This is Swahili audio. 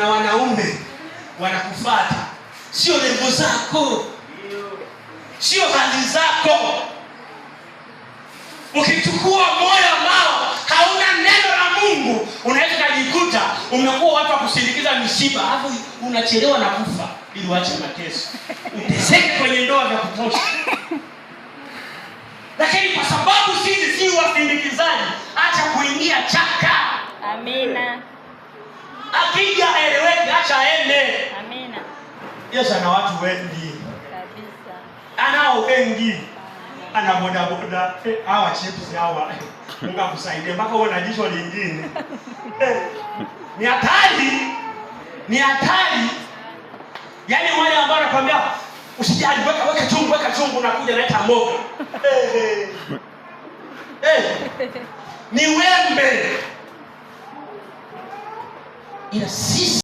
kuna wanaume wanakufuata, sio lengo zako, sio hali zako. Ukichukua moyo ambao hauna neno la Mungu, unaweza kujikuta umekuwa watu wa kusindikiza misiba, hapo unachelewa na kufa ili uache mateso. Uteseke kwenye ndoa vya kutosha. Lakini kwa sababu sisi si wasindikizaji, acha kuingia chaka. Amina. Akija eleweke, acha aende. Amina. Yesu ana watu wengi. Kabisa. Anao wengi. Ana bodaboda, hawa chips hawa. Mungu akusaidie mpaka uone na jicho lingine. Ni hatari. Ni hatari. Yaani wale ambao wanakuambia usijali, weka chungu nakuja naita mboga. Ni wembe. Ila sisi